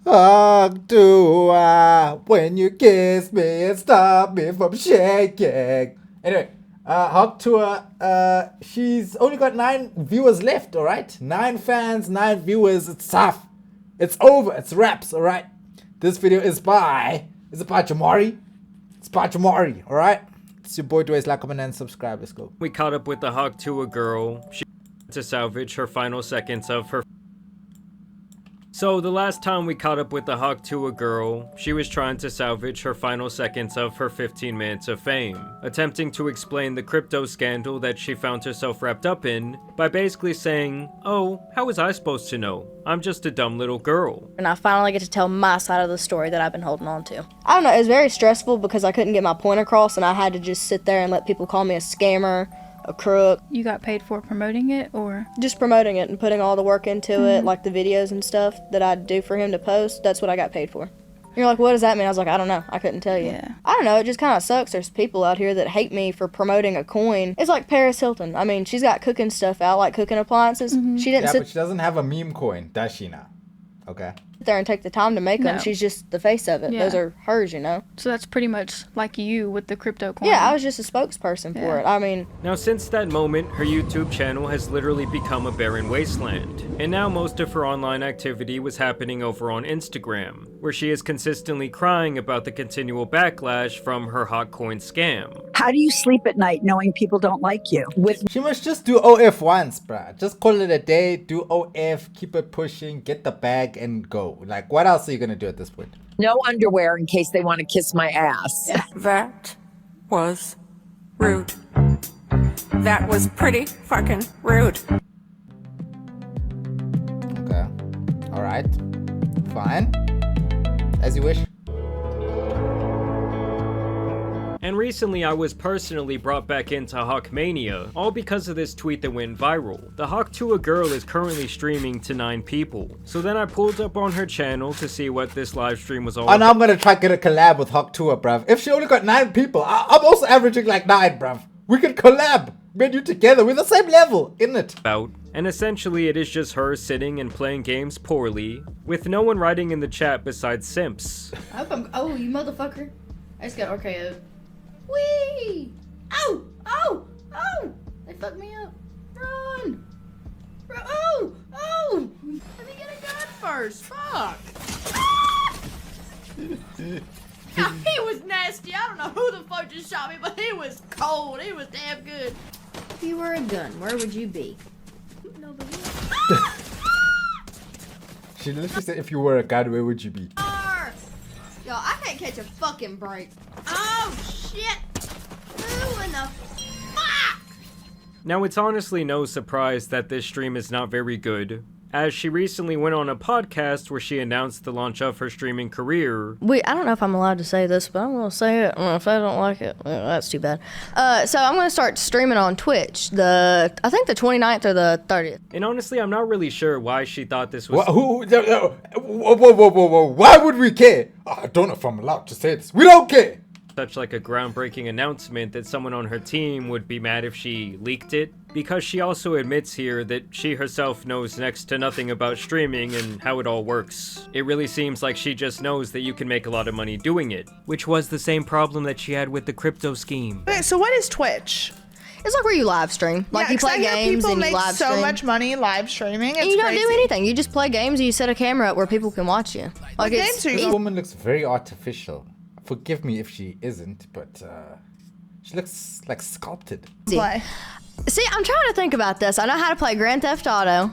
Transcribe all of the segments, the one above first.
Hawk Tuah, when you kiss me, it stop me from shaking. Anyway, Hawk Tuah, she's only got 9 viewers left, alright? 9 fans, 9 viewers, it's tough. It's over, it's wraps, alright? This video is by Jamari? It's by Jamari, alright? It's your boy Dwayne, like, comment, and subscribe, let's go. We caught up with the Hawk Tuah girl. She to salvage her final seconds of her. So the last time we caught up with the Hawk Tuah girl, she was trying to salvage her final seconds of her 15 minutes of fame, attempting to explain the crypto scandal that she found herself wrapped up in by basically saying, "Oh, how was I supposed to know? I'm just a dumb little girl." And I finally get to tell my side of the story that I've been holding on to. I don't know, it was very stressful because I couldn't get my point across and I had to just sit there and let people call me a scammer, a crook. You got paid for promoting it, or? Just promoting it and putting all the work into it, like the videos and stuff that I'd do for him to post, that's what I got paid for. And you're like, what does that mean? I was like, I don't know, I couldn't tell you. Yeah. I don't know, it just kind of sucks. There's people out here that hate me for promoting a coin. It's like Paris Hilton. I mean, she's got cooking stuff out, like cooking appliances. She didn't Yeah, sit but she doesn't have a meme coin, does she now? Okay. there and take the time to make them. No. She's just the face of it. Yeah. Those are hers, you know? So that's pretty much like you with the crypto coin. Yeah, I was just a spokesperson for Yeah. it. I mean, Now since that moment, her YouTube channel has literally become a barren wasteland, and now most of her online activity was happening over on Instagram, where she is consistently crying about the continual backlash from her hot coin scam. How do you sleep at night knowing people don't like you? With She must just do OF once, bruh. Just call it a day, do OF, keep it pushing, get the bag, and go. Like, what else are you gonna do at this point? no underwear in case they want to kiss my ass. That was rude. That was pretty fucking rude. Okay. Alright. Fine. As you wish. And recently I was personally brought back into Hawkmania, all because of this tweet that went viral. The Hawk Tuah girl is currently streaming to 9 people. So then I pulled up on her channel to see what this live stream was all Oh, about. now I'm gonna try to get a collab with Hawk Tuah, bruv. If she only got 9 people, I'm also averaging like 9, bruv. We could collab. Me and you together. We're the same level, isn't it? And essentially it is just her sitting and playing games poorly, with no one writing in the chat besides simps. I hope I'm. Oh, you motherfucker! I just got RKO'd. Whee! Oh! Oh! Oh! They fucked me up. Run! Oh! Oh! Let me get a gun first. Fuck! Ah! He was nasty. I don't know who the fuck just shot me, but he was cold. He was damn good. If you were a gun, where would you be? Nobody. She literally said, if you were a god, where would you be? Yo, I can't catch a fucking break. Oh shit! Who in the fuck? Now it's honestly no surprise that this stream is not very good, as she recently went on a podcast where she announced the launch of her streaming career. I don't know if I'm allowed to say this, but I'm going to say it. If I don't like it, well, that's too bad. So I'm going to start streaming on Twitch, I think the 29th or the 30th. And honestly, I'm not really sure why she thought this was... Whoa. Why would we care? I don't know if I'm allowed to say this. We don't care. such like a groundbreaking announcement that someone on her team would be mad if she leaked it, because she also admits here that she herself knows next to nothing about streaming and how it all works. It really seems like she just knows that you can make a lot of money doing it, which was the same problem that she had with the crypto scheme. Okay, so what is Twitch? It's like where you live stream. Like Yeah, you 'cause I play hear games people and you make live so stream. much money live streaming. It's And you don't crazy. do anything. You just play games and you set a camera up where people can watch you. Like games it's are you This Yeah. woman looks very artificial. Forgive me if she isn't, but she looks like sculpted. Play. See, I'm trying to think about this. I know how to play Grand Theft Auto.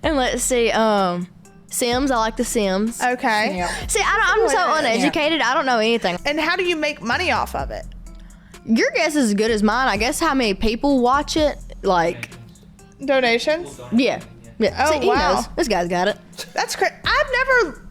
And let's see, Sims. I like the Sims. Okay. See, I'm so uneducated. I don't know anything. And how do you make money off of it? Your guess is as good as mine. I guess how many people watch it, like, Donations? yeah. Oh, See, he wow. knows. This guy's got it. That's crazy. I've never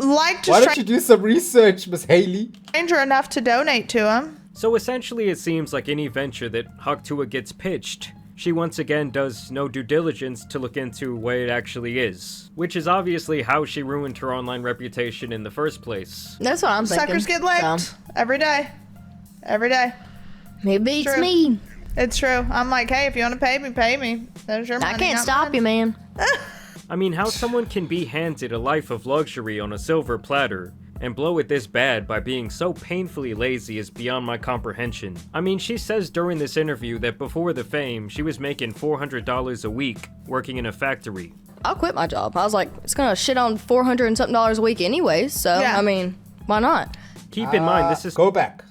liked Why a don't you do some research, Miss Hailey? stranger enough to donate to him. So essentially it seems like any venture that Hawk Tuah gets pitched, she once again does no due diligence to look into what it actually is, which is obviously how she ruined her online reputation in the first place. That's what I'm thinking. Suckers get licked So, every day. Every day. he beats True. me. It's true. I'm like, hey, if you want to pay me, pay me. That's your money. I can't not stop mine. you, man. I mean, how someone can be handed a life of luxury on a silver platter and blow it this bad by being so painfully lazy is beyond my comprehension. I mean, she says during this interview that before the fame, she was making $400 a week working in a factory. I'll quit my job. I was like, it's gonna shit on $400 and something a week anyways, so, Yeah. I mean, why not? Keep in mind, this is Go back.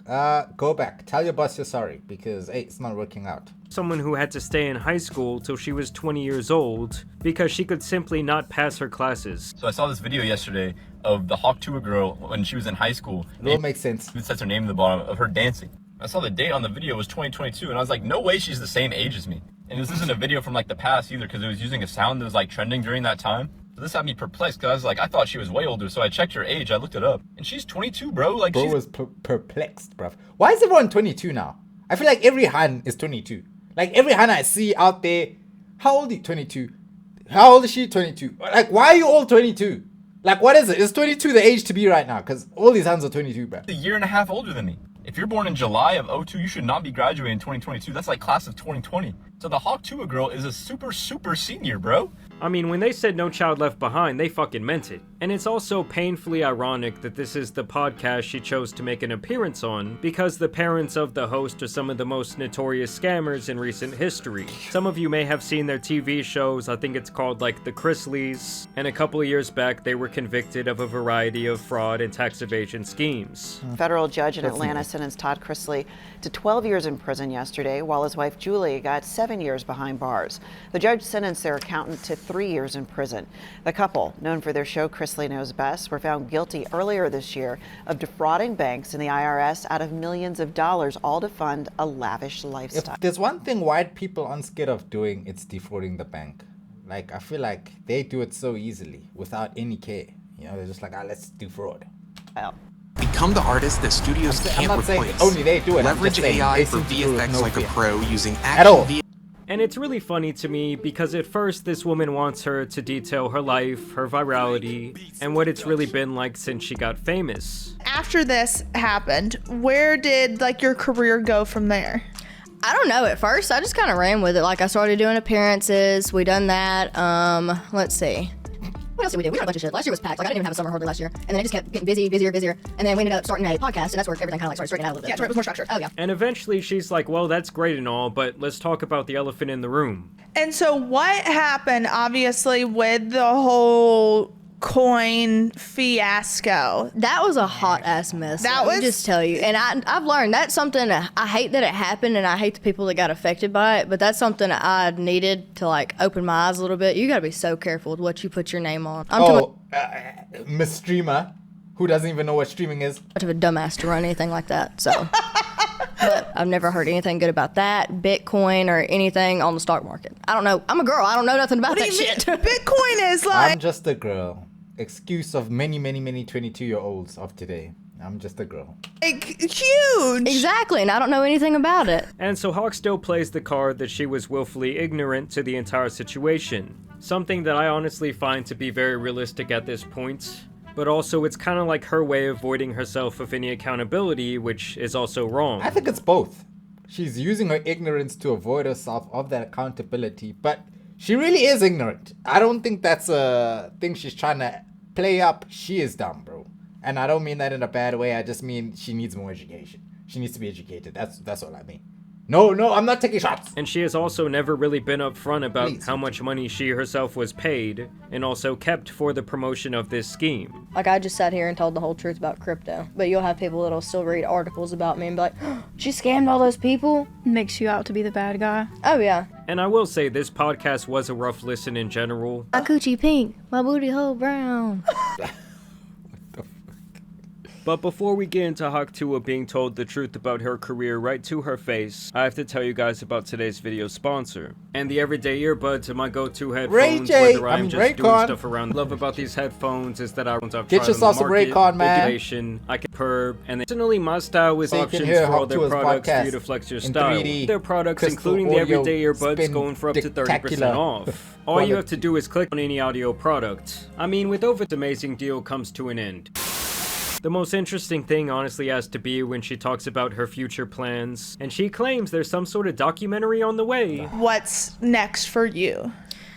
Go back. Tell your boss you're sorry because, hey, it's not working out. someone who had to stay in high school till she was 20 years old because she could simply not pass her classes. So I saw this video yesterday of the Hawk Tuah girl when she was in high school. It all makes sense. It says her name in the bottom of her dancing. I saw the date on the video was 2022, and I was like, no way she's the same age as me. And this isn't a video from like the past either, because it was using a sound that was like trending during that time. So this had me perplexed, because I was like, I thought she was way older, so I checked her age, I looked it up, and she's 22, bro. Like, Bro she's was perplexed, bruv. Why is everyone 22 now? I feel like every Han is 22. Like every Han I see out there, how old are you? 22. How old is she? 22. Like, why are you all 22? Like, what is it? Is 22 the age to be right now? Because all these Hans are 22, bruv. a year and a half older than me. If you're born in July of 02, you should not be graduating in 2022. That's like class of 2020. So the Hawk Tuah girl is a super senior, bro. I mean, when they said No Child Left Behind, they fucking meant it. And it's also painfully ironic that this is the podcast she chose to make an appearance on, because the parents of the host are some of the most notorious scammers in recent history. Some of you may have seen their TV shows, I think it's called like The Chrisleys, and a couple of years back they were convicted of a variety of fraud and tax evasion schemes. Federal judge in Atlanta sentenced Todd Chrisley to 12 years in prison yesterday, while his wife Julie got 7 years behind bars. The judge sentenced their accountant to 3 years in prison. The couple, known for their show Chrisley Knows Best, were found guilty earlier this year of defrauding banks and the IRS out of millions of dollars, all to fund a lavish lifestyle. If there's one thing white people aren't scared of doing, it's defrauding the bank. Like, I feel like they do it so easily without any care. You know, they're just like, let's defraud. Become the artist that studios I'm can't not saying replace. only they do it. I'm Leverage just saying AI they for seem to do it with VFX no like a fear. pro using At all. action And it's really funny to me because at first this woman wants her to detail her life, her virality, and what it's really been like since she got famous. After this happened, where did like your career go from there? I don't know. At first, I just kind of ran with it. Like, I started doing appearances. We done that. Let's see. What else did we do? We did a bunch of shit. Last year was packed. Like, I didn't even have a summer hardly last year. And then I just kept getting busier. And then we ended up starting a podcast, and that's where everything kind of like started straightening out a little bit. Yeah, that's where it was more structured. Oh, yeah. And eventually she's like, well, that's great and all, but let's talk about the elephant in the room. And so what happened, obviously, with the whole coin fiasco? That was a hot ass mess. That let me was- just tell you. And I've learned that's something I hate that it happened, and I hate the people that got affected by it. But that's something I needed to like open my eyes a little bit. You got to be so careful with what you put your name on. I'm too Miss Streamer, who doesn't even know what streaming is. much of a dumbass to run anything like that. So, but I've never heard anything good about that, Bitcoin, or anything on the stock market. I don't know. I'm a girl. I don't know nothing about that shit. Bitcoin is like I'm just a girl. Excuse of many 22-year-olds of today. I'm just a girl. huge. Exactly, and I don't know anything about it. And so Hawk still plays the card that she was willfully ignorant to the entire situation. Something that I honestly find to be very realistic at this point. But also it's kind of like her way of avoiding herself of any accountability, which is also wrong. I think it's both. She's using her ignorance to avoid herself of that accountability, but she really is ignorant. I don't think that's a thing she's trying to play up. She is dumb, bro. And I don't mean that in a bad way. I just mean she needs more education. She needs to be educated. That's all I mean. No, I'm not taking shots. And she has also never really been upfront about Please. how much money she herself was paid, and also kept for the promotion of this scheme. Like, I just sat here and told the whole truth about crypto. But you'll have people that'll still read articles about me and be like, she scammed all those people? Makes you out to be the bad guy. Oh, yeah. And I will say, this podcast was a rough listen in general. My coochie pink, my booty hole brown. But before we get into Hawk Tuah being told the truth about her career right to her face, I have to tell you guys about today's video sponsor. And the everyday earbuds are my go-to headphones, whether I'm just doing stuff around. What I love about these headphones is that I've tried Get yourself some Raycon, man. I can perb, and personally my style with So you can options hear for all Hawk their Tuah's products for podcast you to flex your in style. 3D, Their products, crystal including the audio, everyday earbuds, spin going for up to 30% dictacular off. All you have to do is click on any audio product. I mean, with over the amazing deal comes to an end. The most interesting thing honestly has to be when she talks about her future plans, and she claims there's some sort of documentary on the way. What's next for you?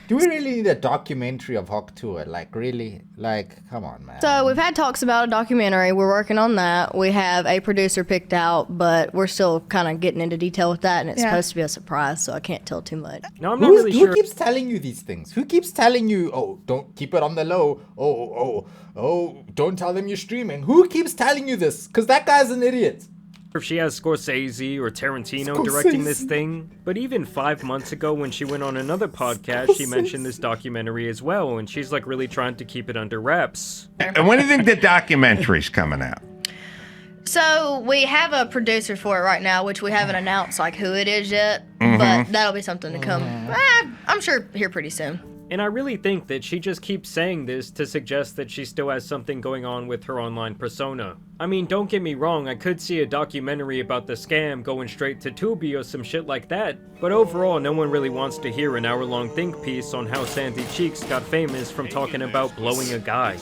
Do we really need a documentary of Hawk Tuah? Like, really? Like, come on, man. So we've had talks about a documentary. We're working on that. We have a producer picked out, but we're still kind of getting into detail with that, and it's supposed to be a surprise, so I can't tell too much. No, I'm not really sure. Who keeps telling you these things? Who keeps telling you, oh, don't keep it on the low. Oh, don't tell them you're streaming. Who keeps telling you this? Because that guy's an idiot. If she has Scorsese or Tarantino directing this thing, but even 5 months ago when she went on another podcast, she mentioned this documentary as well, and she's like really trying to keep it under wraps. And when do you think the documentary's coming out? So we have a producer for it right now, which we haven't announced like who it is yet, but that'll be something to come. I'm sure here pretty soon. And I really think that she just keeps saying this to suggest that she still has something going on with her online persona. I mean, don't get me wrong, I could see a documentary about the scam going straight to Tubi or some shit like that, but overall no one really wants to hear an hour-long think piece on how Sandy Cheeks got famous from talking about blowing a guy.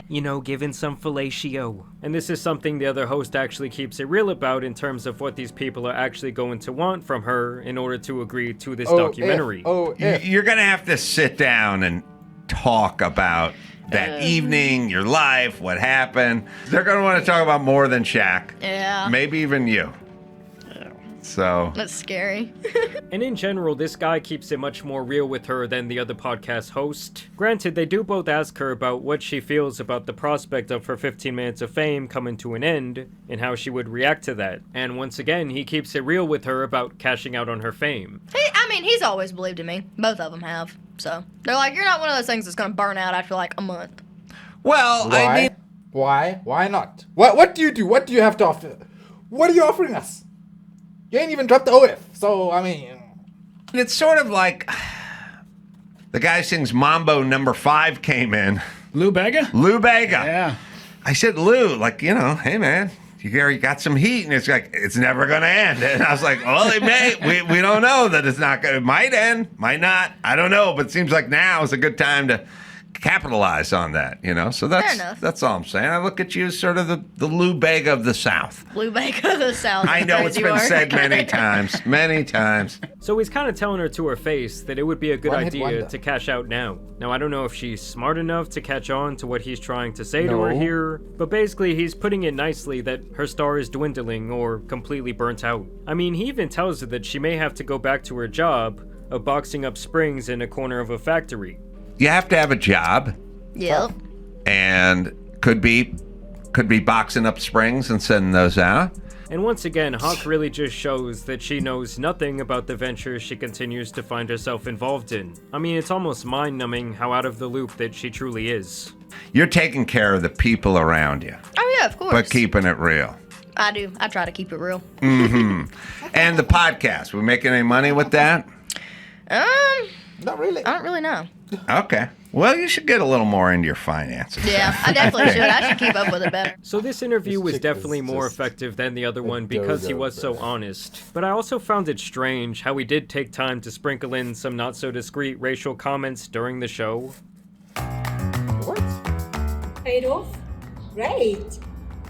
You know, giving some fellatio. And this is something the other host actually keeps it real about in terms of what these people are actually going to want from her in order to agree to this documentary. You're going to have to sit down and talk about that evening, your life, what happened. They're going to want to talk about more than Shaq. Yeah. Maybe even you. So that's scary. And in general, this guy keeps it much more real with her than the other podcast host. Granted, they do both ask her about what she feels about the prospect of her 15 minutes of fame coming to an end, and how she would react to that. And once again, he keeps it real with her about cashing out on her fame. He's always believed in me. Both of them have. So they're like, you're not one of those things that's gonna burn out after like a month. Well, Why? Why not? What do you do? What do you have to offer? What are you offering us? You ain't even dropped the OF, so, I mean... It's sort of like... The guy sings Mambo number 5 came in. Lou Bega? Lou Bega. Yeah. I said, Lou, like, you know, hey, man, you got some heat. And it's like, it's never going to end. And I was like, well, it may. We don't know that it's not going to... It might end, might not. I don't know, but it seems like now is a good time to capitalize on that, you know? So that's all I'm saying. I look at you as sort of the Lou Bega of the South. Lou Bega of the South. I know it's been said many times. So he's kind of telling her to her face that it would be a good idea to cash out now. Now, I don't know if she's smart enough to catch on to what he's trying to say to her here, but basically he's putting it nicely that her star is dwindling or completely burnt out. I mean, he even tells her that she may have to go back to her job of boxing up springs in a corner of a factory. You have to have a job. Yep. And could be boxing up springs and sending those out. And once again, Hawk really just shows that she knows nothing about the ventures she continues to find herself involved in. I mean, it's almost mind-numbing how out of the loop that she truly is. You're taking care of the people around you. Oh yeah, of course. But keeping it real. I do. I try to keep it real. Mm-hmm. And the podcast, we making any money with that? Not really. I don't really know. Okay. Well, you should get a little more into your finances. Yeah, I definitely should. I should keep up with it better. So this interview was definitely more effective than the other one because he was so honest. But I also found it strange how he did take time to sprinkle in some not so discreet racial comments during the show. What? Paid off? Great.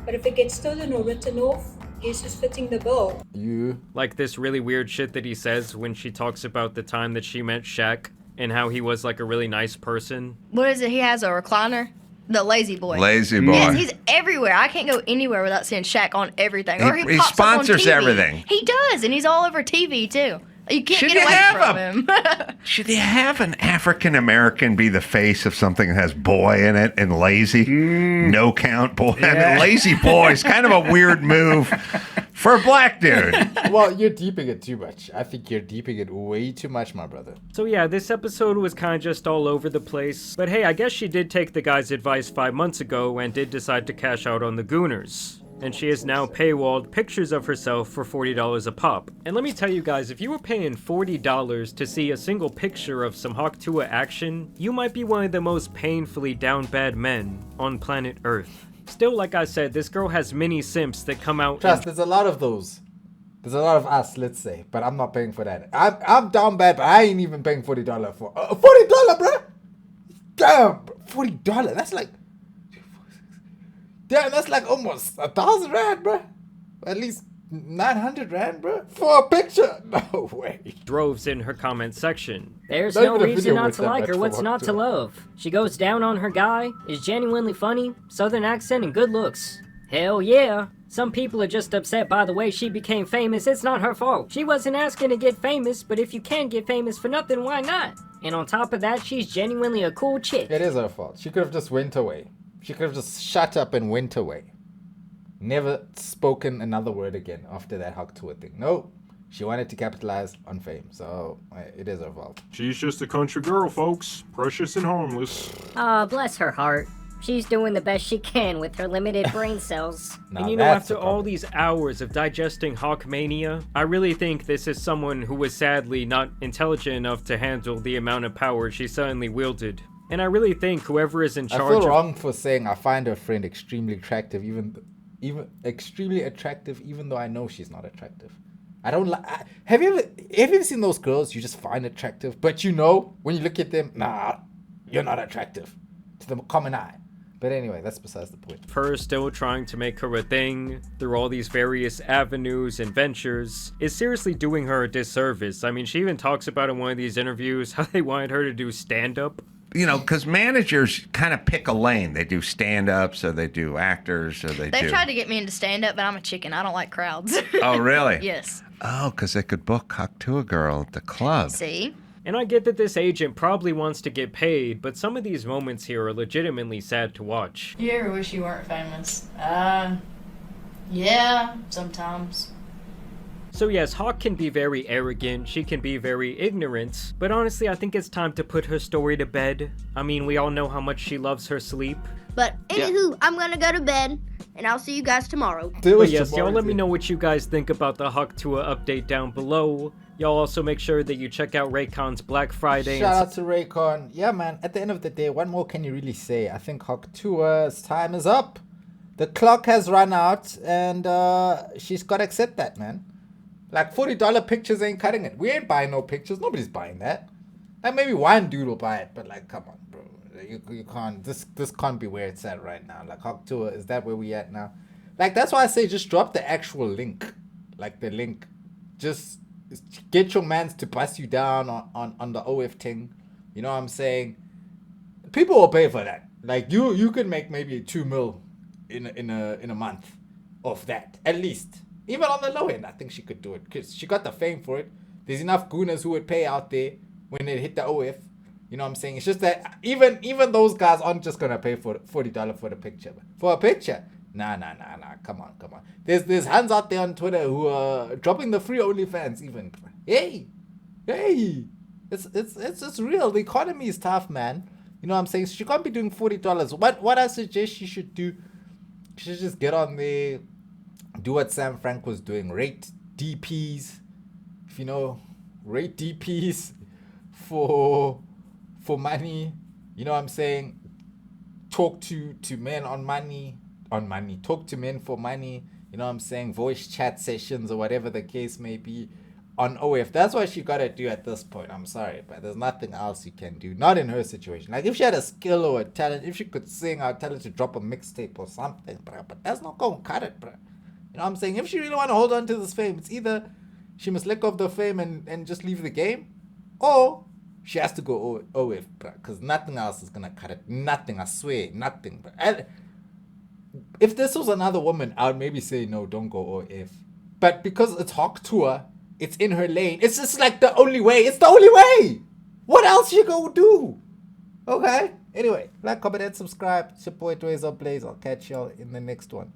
But if it gets stolen or written off, guess who's fitting the bill? You. Like this really weird shit that he says when she talks about the time that she met Shaq and how he was like a really nice person. What is it? He has a recliner? The Lazy Boy. Lazy Boy. Yes, he's everywhere. I can't go anywhere without seeing Shaq on everything. Or he pops sponsors up on TV. everything. He does, and he's all over TV too. You can't Should get you away have from him? him. Should you have an African American be the face of something that has boy in it and lazy? No count boy. Yeah. I mean, Lazy Boy is kind of a weird move for a black dude. Well, you're deeping it too much. I think you're deeping it way too much, my brother. So yeah, this episode was kind of just all over the place. But hey, I guess she did take the guy's advice 5 months ago and did decide to cash out on the Gooners. And she has now paywalled pictures of herself for $40 a pop. And let me tell you guys, if you were paying $40 to see a single picture of some Hawk Tuah action, you might be one of the most painfully down bad men on planet Earth. Still, like I said, this girl has many simps that come out. Trust, there's a lot of those. There's a lot of us, let's say, but I'm not paying for that. I'm down bad, but I ain't even paying $40 for $40, bro. Damn, $40. That's like. Damn, that's like almost 1,000 rand, bro. At least 900 rand, bro, for a picture? No way. droves in her comment section. There's Not no even a reason video not worth to that like much her. for What's Hawk not to Tuah. love? She goes down on her guy, is genuinely funny, southern accent, and good looks. Hell yeah. Some people are just upset by the way she became famous. It's not her fault. She wasn't asking to get famous, but if you can get famous for nothing, why not? And on top of that, she's genuinely a cool chick. It is her fault. She could have just went away. She could have just shut up and went away. Never spoken another word again after that Hawk Tuah thing. No, she wanted to capitalize on fame, so it is her fault. She's just a country girl, folks. Precious and harmless. Ah, bless her heart. She's doing the best she can with her limited brain cells. And you know, after all these hours of digesting Hawkmania, I really think this is someone who was sadly not intelligent enough to handle the amount of power she suddenly wielded. And I really think whoever is in charge I feel wrong for saying I find her friend extremely attractive, even extremely attractive, even though I know she's not attractive. I don't like. Have you ever seen those girls you just find attractive, but you know when you look at them, nah, you're not attractive to the common eye. But anyway, that's besides the point. her still trying to make her a thing through all these various avenues and ventures is seriously doing her a disservice. I mean, she even talks about in one of these interviews how they wanted her to do stand-up. You know, because managers kind of pick a lane. They do stand-ups, or they do actors, or They've do... tried to get me into stand-up, but I'm a chicken. I don't like crowds. Oh, really? Yes. Oh, because they could book Hawk Tuah girl at the club. See? And I get that this agent probably wants to get paid, but some of these moments here are legitimately sad to watch. You ever wish you weren't famous? Yeah, sometimes. So yes, Hawk can be very arrogant, she can be very ignorant, but honestly I think it's time to put her story to bed. I mean, we all know how much she loves her sleep. But anywho, I'm gonna go to bed, and I'll see you guys tomorrow. But yes, y'all let me know what you guys think about the Hawk Tuah update down below. Y'all also make sure that you check out Raycon's Black Friday. Shout out to Raycon. Yeah, man, at the end of the day, what more can you really say? I think Hawk Tuah's time is up. The clock has run out, and she's got to accept that, man. Like, $40 pictures ain't cutting it. We ain't buying no pictures. Nobody's buying that. Like, maybe one dude will buy it, but, like, come on, bro. You can't, this can't be where it's at right now. Like, Hawk Tuah, is that where we at now? Like, that's why I say just drop the actual link. Like, the link. Just get your mans to bust you down on the OF thing. You know what I'm saying? People will pay for that. Like, you could make maybe 2 mil in a month off that, at least. Even on the low end, I think she could do it because she got the fame for it. There's enough gooners who would pay out there when it hit the OF. You know what I'm saying? It's just that even those guys aren't just gonna pay for $40 for the picture. For a picture, nah. Come on. There's hands out there on Twitter who are dropping the free OnlyFans even. Hey, it's real. The economy is tough, man. You know what I'm saying? She can't be doing $40. What I suggest she should do, she should just get on there. Do what Sam Frank was doing. Rate DPs. If you know, rate DPs for money. You know what I'm saying? Talk to men on money. Talk to men for money. You know what I'm saying? Voice chat sessions or whatever the case may be on OF. That's what she gotta do at this point. I'm sorry, but there's nothing else you can do. Not in her situation. Like if she had a skill or a talent, if she could sing, I'd tell her to drop a mixtape or something, bro. But that's not gonna cut it, bro. You know what I'm saying? If she really want to hold on to this fame, it's either she must let go of the fame and just leave the game, or she has to go OF, bro. Because nothing else is going to cut it. Nothing, I swear. Nothing, bro. And if this was another woman, I would maybe say, no, don't go OF. But because it's Hawk Tuah, it's in her lane. It's just like the only way. It's the only way. What else you gonna do? Okay? Anyway, like, comment, and subscribe. It's your boy, Blaze. I'll catch y'all in the next one.